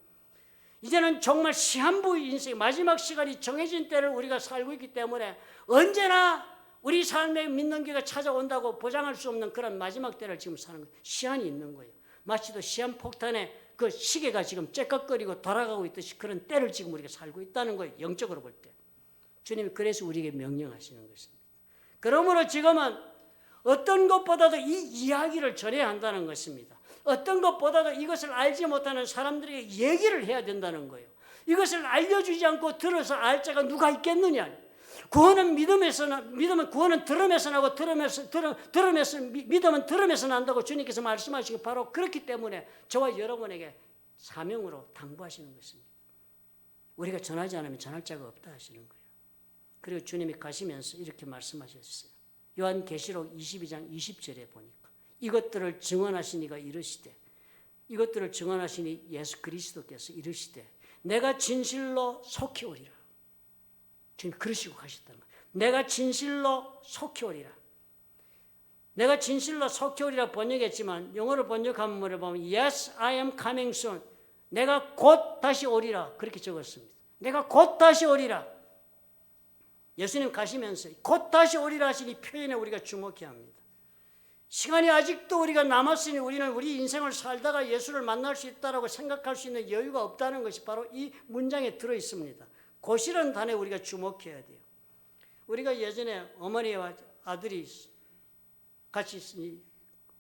이제는 정말 시한부 인생 마지막 시간이 정해진 때를 우리가 살고 있기 때문에 언제나 우리 삶에 믿는 기회가 찾아온다고 보장할 수 없는 그런 마지막 때를 지금 사는 거예요. 시한이 있는 거예요. 마치도 시한폭탄에 그 시계가 지금 째깍거리고 돌아가고 있듯이 그런 때를 지금 우리가 살고 있다는 거예요. 영적으로 볼 때. 주님이 그래서 우리에게 명령하시는 것입니다. 그러므로 지금은 어떤 것보다도 이 이야기를 전해야 한다는 것입니다. 어떤 것보다도 이것을 알지 못하는 사람들에게 얘기를 해야 된다는 거예요. 이것을 알려주지 않고 들어서 알 자가 누가 있겠느냐. 구원은 믿음은 구원은 들음에서 나고 믿음은 들음에서 난다고 주님께서 말씀하시고 바로 그렇기 때문에 저와 여러분에게 사명으로 당부하시는 것입니다. 우리가 전하지 않으면 전할 자가 없다 하시는 거예요. 그리고 주님이 가시면서 이렇게 말씀하셨어요. 요한계시록 22장 20절에 보니까 이것들을 증언하시니가 이르시되 이것들을 증언하시니 예수 그리스도께서 이르시되 내가 진실로 속히 오리라. 지금 그러시고 가셨다는 거예요. 내가 진실로 속히 오리라. 내가 진실로 속히 오리라 번역했지만 영어로 번역한 문을 보면 Yes, I am coming soon. 내가 곧 다시 오리라. 그렇게 적었습니다. 내가 곧 다시 오리라. 예수님 가시면서 곧 다시 오리라 하시니 표현에 우리가 주목해야 합니다. 시간이 아직도 우리가 남았으니 우리는 우리 인생을 살다가 예수를 만날 수 있다고 생각할 수 있는 여유가 없다는 것이 바로 이 문장에 들어있습니다. 곧이라는 단어에 우리가 주목해야 돼요. 우리가 예전에 어머니와 아들이 같이 있으니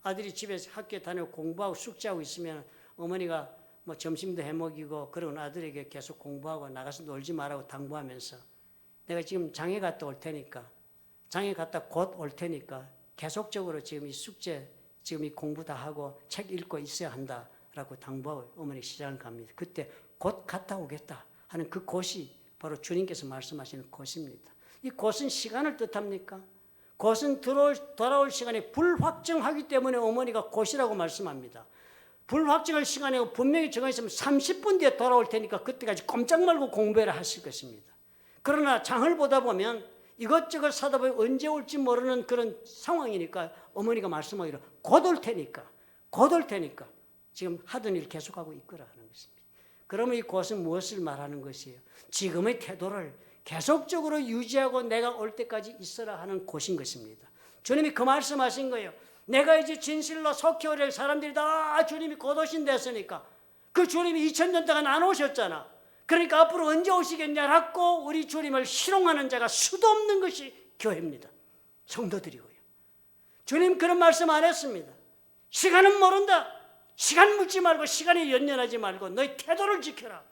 아들이 집에서 학교에 다니고 공부하고 숙제하고 있으면 어머니가 뭐 점심도 해먹이고 그런 아들에게 계속 공부하고 나가서 놀지 말라고 당부하면서 내가 지금 장에 갔다 올 테니까 장에 갔다 곧 올 테니까 계속적으로 지금 이 숙제 지금 이 공부 다 하고 책 읽고 있어야 한다라고 당부하고 어머니 시장을 갑니다. 그때 곧 갔다 오겠다 하는 그 곧이 바로 주님께서 말씀하시는 곧입니다. 이 곧은 시간을 뜻합니까? 곧은 돌아올 시간에 불확정하기 때문에 어머니가 곧이라고 말씀합니다. 불확정할 시간에 분명히 정해있으면 30분 뒤에 돌아올 테니까 그때까지 꼼짝 말고 공부해라 하실 것입니다. 그러나 장을 보다 보면 이것저것 사다 보면 언제 올지 모르는 그런 상황이니까 어머니가 말씀하기로 곧 올 테니까 곧 올 테니까 지금 하던 일 계속하고 있거라 하는 것입니다. 그러면 이 곧은 무엇을 말하는 것이에요? 지금의 태도를 계속적으로 유지하고 내가 올 때까지 있어라 하는 곧인 것입니다. 주님이 그 말씀하신 거예요. 내가 이제 진실로 속히 오를 사람들이 다 주님이 곧 오신댔으니까 그 주님이 2000년 동안 안 오셨잖아. 그러니까 앞으로 언제 오시겠냐라고 우리 주님을 희롱하는 자가 수도 없는 것이 교회입니다. 성도들이고요. 주님 그런 말씀 안 했습니다. 시간은 모른다. 시간 묻지 말고 시간에 연연하지 말고 너희 태도를 지켜라.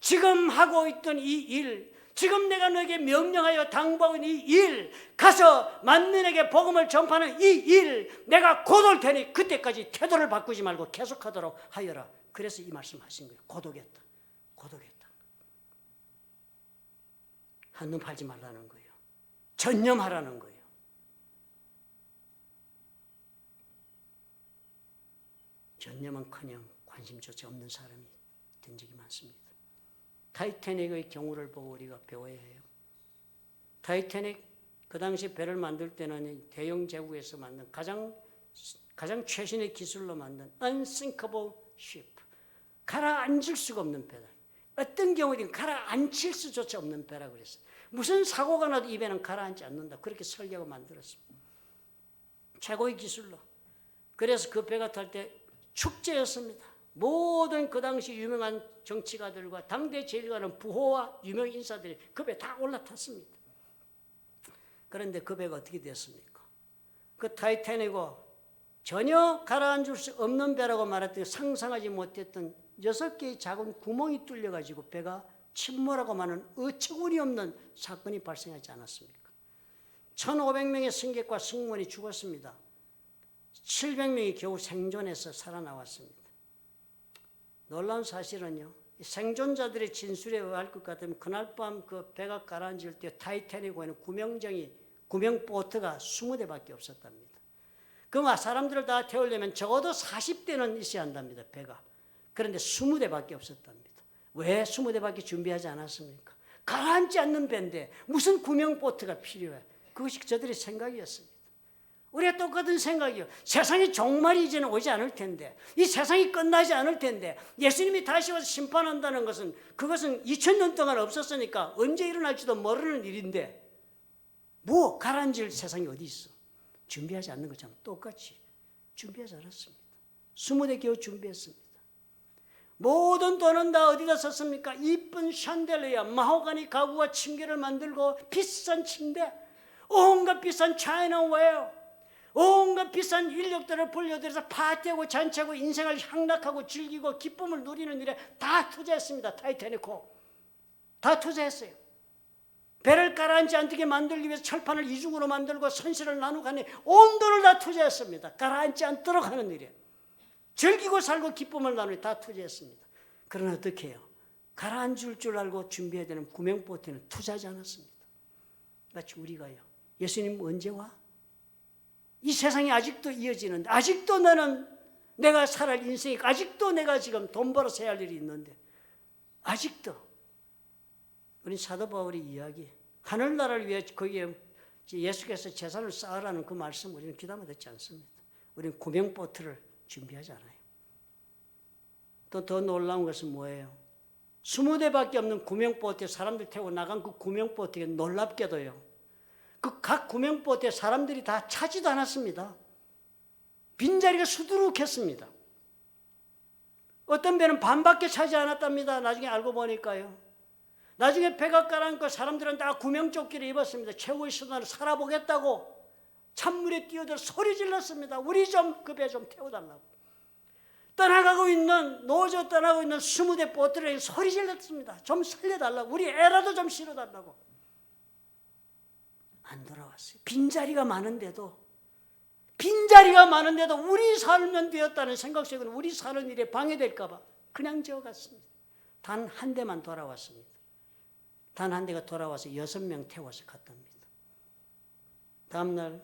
지금 하고 있던 이 일, 지금 내가 너에게 명령하여 당부하고 있는 이 일, 가서 만민에게 복음을 전파하는 이 일, 내가 곧 올 테니 그때까지 태도를 바꾸지 말고 계속하도록 하여라. 그래서 이 말씀 하신 거예요. 고독했다. 고독했다. 한눈 팔지 말라는 거예요. 전념하라는 거예요. 전념은커녕 관심조차 없는 사람이 된 적이 많습니다. 타이타닉의 경우를 보고 우리가 배워야 해요. 타이타닉 그 당시 배를 만들 때는 대형 제국에서 만든 가장 최신의 기술로 만든 unsinkable ship, 가라앉을 수가 없는 배다. 어떤 경우든 가라앉힐 수조차 없는 배라고 그랬어요. 무슨 사고가 나도 이 배는 가라앉지 않는다. 그렇게 설계하고 만들었습니다. 최고의 기술로. 그래서 그 배가 탈 때 축제였습니다. 모든 그 당시 유명한 정치가들과 당대 제일가는 부호와 유명 인사들이 그 배에 다 올라탔습니다. 그런데 그 배가 어떻게 됐습니까? 그 타이타닉은 전혀 가라앉을 수 없는 배라고 말했더니 상상하지 못했던 6개의 작은 구멍이 뚫려가지고 배가 침몰하고 마는 어처구니 없는 사건이 발생하지 않았습니까? 1500명의 승객과 승무원이 죽었습니다. 700명이 겨우 생존해서 살아나왔습니다. 놀라운 사실은요, 생존자들의 진술에 의할 것 같으면 그날 밤 그 배가 가라앉을 때 타이타닉에는 구명보트가 20대밖에 없었답니다. 그 사람들을 다 태우려면 적어도 40대는 있어야 한답니다, 배가. 그런데 20대밖에 없었답니다. 왜 20대밖에 준비하지 않았습니까? 가라앉지 않는 배인데 무슨 구명보트가 필요해? 그것이 저들의 생각이었습니다. 우리가 똑같은 생각이요. 세상의 종말이 이제는 오지 않을 텐데, 이 세상이 끝나지 않을 텐데, 예수님이 다시 와서 심판한다는 것은 그것은 2000년 동안 없었으니까 언제 일어날지도 모르는 일인데 뭐 가라앉을 세상이 어디 있어? 준비하지 않는 것처럼 똑같이 준비하지 않았습니다. 20대 겨우 준비했습니다. 모든 돈은 다 어디다 썼습니까? 이쁜 샹들리아, 마호가니 가구와 침대를 만들고 비싼 침대, 온갖 비싼 차이나웨어, 온갖 비싼 인력들을 불려들여서 파티하고 잔치하고 인생을 향락하고 즐기고 기쁨을 누리는 일에 다 투자했습니다. 타이타닉호 다 투자했어요. 배를 가라앉지 않게 만들기 위해서 철판을 이중으로 만들고 선실을 나누고 하니 온 돈을 다 투자했습니다. 가라앉지 않도록 하는 일에 즐기고 살고 기쁨을 나누니 다 투자했습니다. 그러나 어떻게 해요? 가라앉을 줄 알고 준비해야 되는 구명보트는 투자하지 않았습니다. 마치 우리가요, 예수님 언제 와? 이 세상이 아직도 이어지는데, 아직도 나는 내가 살아갈 인생이, 아직도 내가 지금 돈 벌어서 해야 할 일이 있는데, 아직도 우리 사도 바울의 이야기, 하늘나라를 위해 거기에 예수께서 재산을 쌓으라는 그 말씀 우리는 귀담아 듣지 않습니다. 우리는 구명보트를 준비하지 않아요. 또 더 놀라운 것은 뭐예요? 20대밖에 없는 구명보트에 사람들 태우고 나간 그 구명보트에 놀랍게도요, 그 각 구명보트에 사람들이 다 차지도 않았습니다. 빈자리가 수두룩했습니다. 어떤 배는 반밖에 차지 않았답니다. 나중에 알고 보니까요. 나중에 배가 가라앉고 사람들은 다 구명조끼를 입었습니다. 최후의 순간을 살아보겠다고 찬물에 뛰어들어 소리 질렀습니다. 우리 좀 그 배 좀 태워달라고. 떠나가고 있는 20대 보트를 소리 질렀습니다. 좀 살려달라고. 우리 애라도 좀 실어달라고. 안 돌아왔어요. 빈자리가 많은데도 우리 살면 되었다는 생각 속에는 우리 사는 일에 방해될까 봐 그냥 지어갔습니다. 단 한 대만 돌아왔습니다. 단 한 대가 돌아와서 6명 태워서 갔답니다. 다음날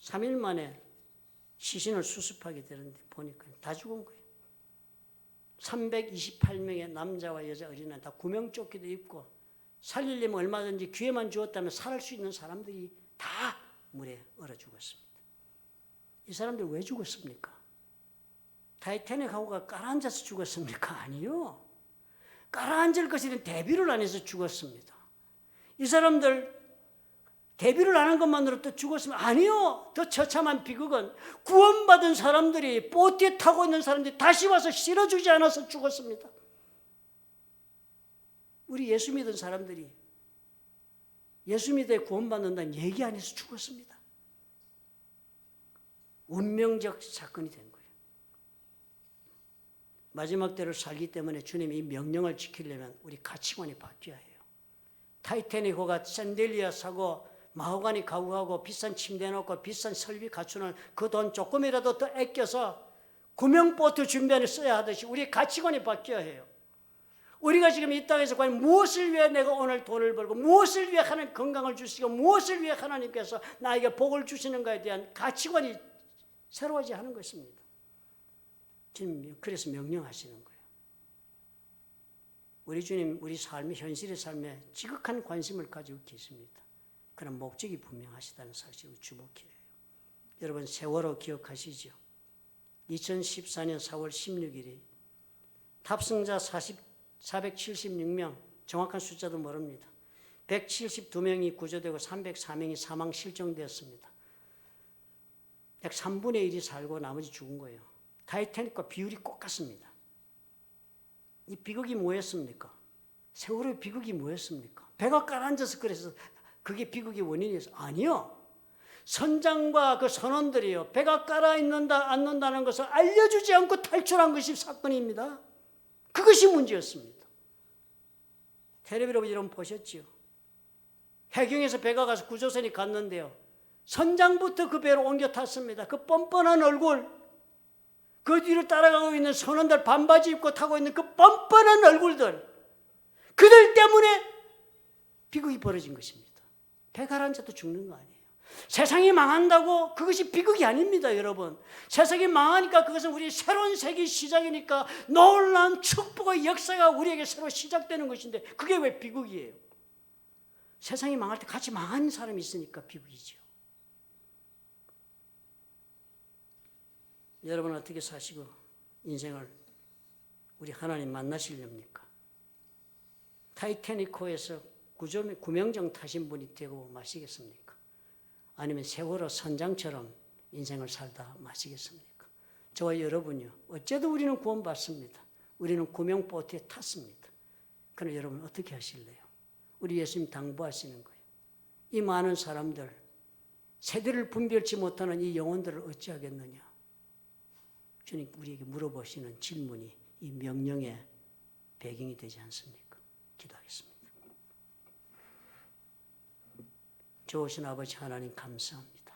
3일 만에 시신을 수습하게 되는데 보니까 다 죽은 거예요. 328명의 남자와 여자 어린아이 다 구명조끼도 입고 살리려면 얼마든지 기회만 주었다면 살 수 있는 사람들이 다 물에 얼어 죽었습니다. 이 사람들 왜 죽었습니까? 타이타닉하고가 가라앉아서 죽었습니까? 아니요. 가라앉을 것이란 대비를 안 해서 죽었습니다. 이 사람들 대비를 안 한 것만으로 또 죽었으면, 아니요. 더 처참한 비극은 구원받은 사람들이, 보트에 타고 있는 사람들이 다시 와서 실어주지 않아서 죽었습니다. 우리 예수 믿은 사람들이 예수 믿어 구원받는다는 얘기 안에서 죽었습니다. 운명적 사건이 된 거예요. 마지막 때를 살기 때문에 주님이 이 명령을 지키려면 우리 가치관이 바뀌어야 해요. 타이타닉호가 샌델리아 사고 마호가니 가구하고 비싼 침대 놓고 비싼 설비 갖추는 그 돈 조금이라도 더 아껴서 구명보트 준비하는 써야 하듯이 우리 가치관이 바뀌어야 해요. 우리가 지금 이 땅에서 과연 무엇을 위해 내가 오늘 돈을 벌고, 무엇을 위해 하나님 건강을 주시고, 무엇을 위해 하나님께서 나에게 복을 주시는가에 대한 가치관이 새로워져야 하는 것입니다. 지금 그래서 명령하시는 거예요. 우리 주님, 우리 삶의 현실의 삶에 지극한 관심을 가지고 계십니다. 그런 목적이 분명하시다는 사실을 주목해요. 여러분, 세월호 기억하시죠? 2014년 4월 16일이 탑승자 476명, 정확한 숫자도 모릅니다. 172명이 구조되고 304명이 사망 실종되었습니다. 약 3분의 1이 살고 나머지 죽은 거예요. 타이타닉과 비율이 똑같습니다. 이 비극이 뭐였습니까? 세월호의 비극이 뭐였습니까? 배가 가라앉아서 그래서 그게 비극의 원인이었어요? 아니요. 선장과 그 선원들이요, 배가 깔아있는다 않는다는 것을 알려주지 않고 탈출한 것이 사건입니다. 그것이 문제였습니다. 텔레비로 여러분 보셨죠? 해경에서 배가 가서 구조선이 갔는데요, 선장부터 그 배로 옮겨 탔습니다. 그 뻔뻔한 얼굴, 그 뒤로 따라가고 있는 선원들, 반바지 입고 타고 있는 그 뻔뻔한 얼굴들, 그들 때문에 비극이 벌어진 것입니다. 배 가라앉아도 죽는 거 아니에요. 세상이 망한다고 그것이 비극이 아닙니다, 여러분. 세상이 망하니까 그것은 우리 새로운 세기 시작이니까 놀라운 축복의 역사가 우리에게 새로 시작되는 것인데, 그게 왜 비극이에요? 세상이 망할 때 같이 망한 사람이 있으니까 비극이죠. 여러분 어떻게 사시고 인생을 우리 하나님 만나시렵니까? 타이타닉호에서 구명정 타신 분이 되고 마시겠습니까? 아니면 세월호 선장처럼 인생을 살다 마시겠습니까? 저와 여러분요, 어째도 우리는 구원받습니다. 우리는 구명보트에 탔습니다. 그러나 여러분 어떻게 하실래요? 우리 예수님 당부하시는 거예요. 이 많은 사람들, 세대를 분별치 못하는 이 영혼들을 어찌하겠느냐? 주님 우리에게 물어보시는 질문이 이 명령의 배경이 되지 않습니까? 기도하겠습니다. 좋으신 아버지 하나님 감사합니다.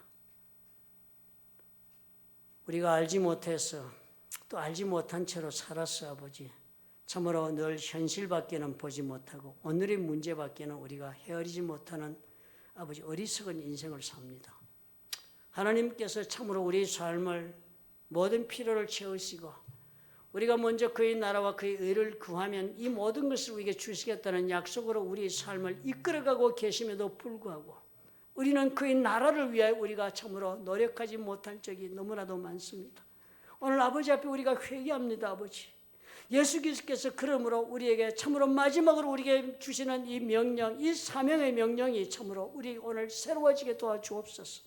우리가 알지 못해서 또 알지 못한 채로 살았어 아버지. 참으로 늘 현실밖에는 보지 못하고 오늘의 문제밖에는 우리가 헤아리지 못하는 아버지 어리석은 인생을 삽니다. 하나님께서 참으로 우리 삶을 모든 필요를 채우시고 우리가 먼저 그의 나라와 그의 의를 구하면 이 모든 것을 우리에게 주시겠다는 약속으로 우리의 삶을 이끌어가고 계심에도 불구하고 우리는 그의 나라를 위하여 우리가 참으로 노력하지 못한 적이 너무나도 많습니다. 오늘 아버지 앞에 우리가 회개합니다. 아버지, 예수 그리스도께서 그러므로 우리에게 참으로 마지막으로 우리에게 주시는 이 명령, 이 사명의 명령이 참으로 우리 오늘 새로워지게 도와주옵소서.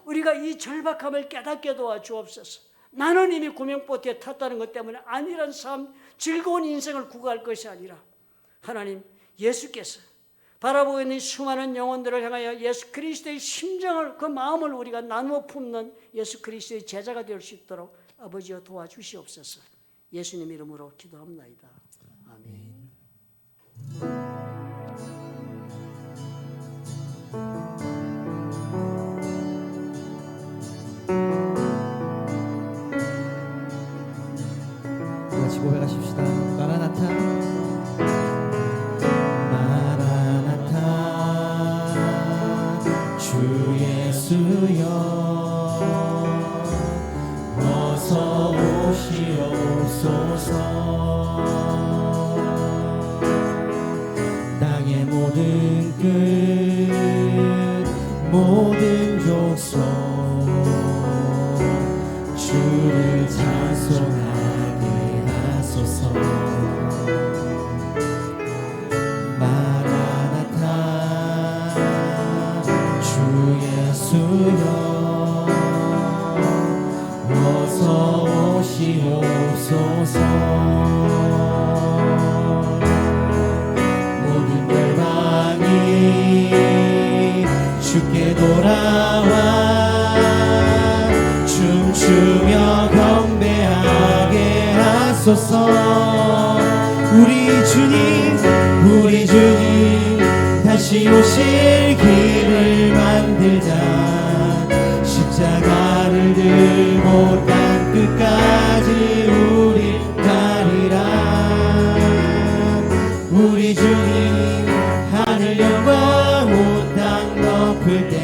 우리가 이 절박함을 깨닫게 도와주옵소서. 나는 이미 구명보트에 탔다는 것 때문에 안일한 삶, 즐거운 인생을 구가할 것이 아니라 하나님 예수께서 바라보고 있는 수많은 영혼들을 향하여 예수 그리스도의 심정을, 그 마음을 우리가 나누어 품는 예수 그리스도의 제자가 될 수 있도록 아버지여 도와주시옵소서. 예수님 이름으로 기도합나이다. 아멘. 같이 고백하십시다. 마라나타 주 예수여 어서 오시옵소서. 땅의 모든 끝 우리 주님 다시 오실 길을 만들자. 십자가를 들고 땅 끝까지 우리 가리라. 우리 주님 하늘 영광 온 땅 덮을 때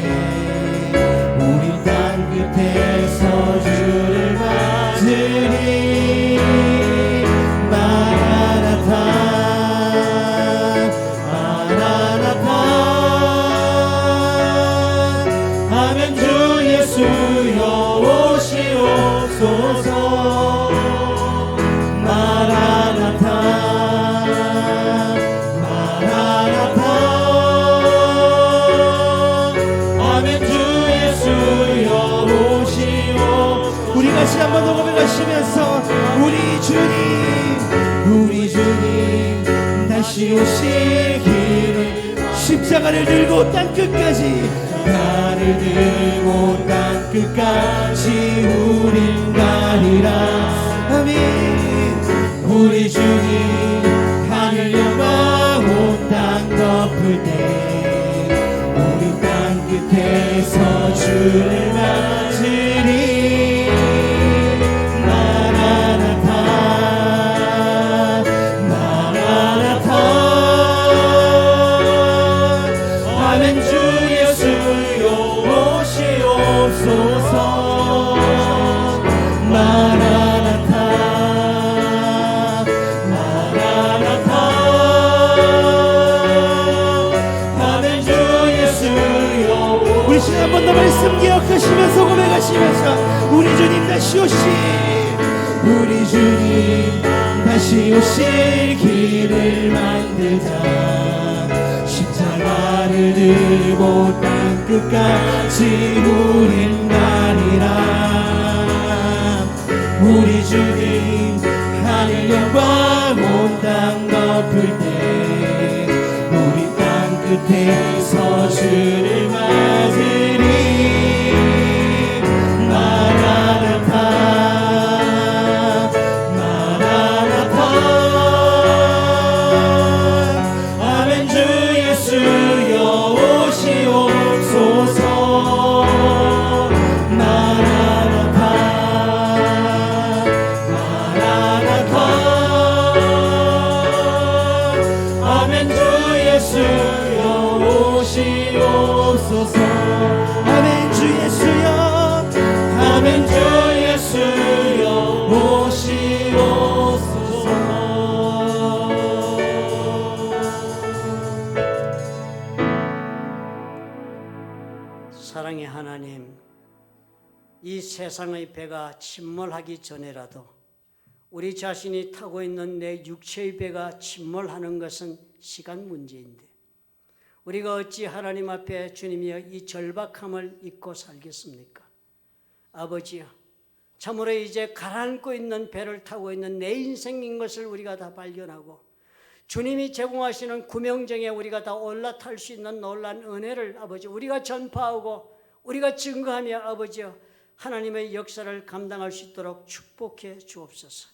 우리 땅 끝에서 주를 맞으리. 마라나타 마라나타 아멘. 주 예수여 오시옵소서. 마라나타 마라나타 아멘. 주 예수여 오시옵. 우리 같이 한번 더 고백하시면서 우리 주님 다시 오실 길을 십자가를 들고 땅 끝까지 나를 들고 땅 끝까지 우린 가리라. 아멘. 우리 주님 하늘 영광 온 땅 덮을 때 우리 땅 끝에서 주를 맞으리. 한 번 더 말씀 기억하시면서 고백하시면서 우리 주님 다시 오실 길을 만들자. 십자가를 들고 땅 끝까지 우린 가리라. 우리 주님 하늘 영광 온 땅 덮을 때 우리 땅 끝에서 주를 맞으리. 아멘. 주 예수여 아멘. 주 예수여 오시옵소서. 사랑의 하나님, 이 세상의 배가 침몰하기 전에라도 우리 자신이 타고 있는 내 육체의 배가 침몰하는 것은 시간 문제인데 우리가 어찌 하나님 앞에 주님이여 이 절박함을 잊고 살겠습니까? 아버지여, 참으로 이제 가라앉고 있는 배를 타고 있는 내 인생인 것을 우리가 다 발견하고 주님이 제공하시는 구명정에 우리가 다 올라탈 수 있는 놀라운 은혜를 아버지 우리가 전파하고 우리가 증거하며 아버지여 하나님의 역사를 감당할 수 있도록 축복해 주옵소서.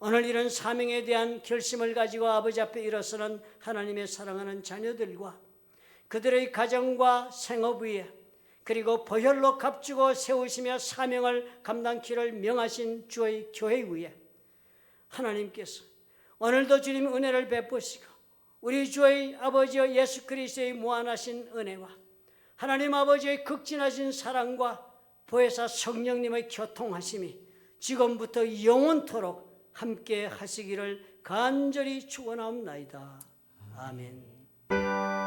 오늘 이런 사명에 대한 결심을 가지고 아버지 앞에 일어서는 하나님의 사랑하는 자녀들과 그들의 가정과 생업 위에 그리고 보혈로 값주고 세우시며 사명을 감당키를 명하신 주의 교회 위에 하나님께서 오늘도 주님 은혜를 베푸시고 우리 주의 아버지여 예수 그리스도의 무한하신 은혜와 하나님 아버지의 극진하신 사랑과 보혜사 성령님의 교통하심이 지금부터 영원토록 함께 하시기를 간절히 축원하옵나이다. 아멘.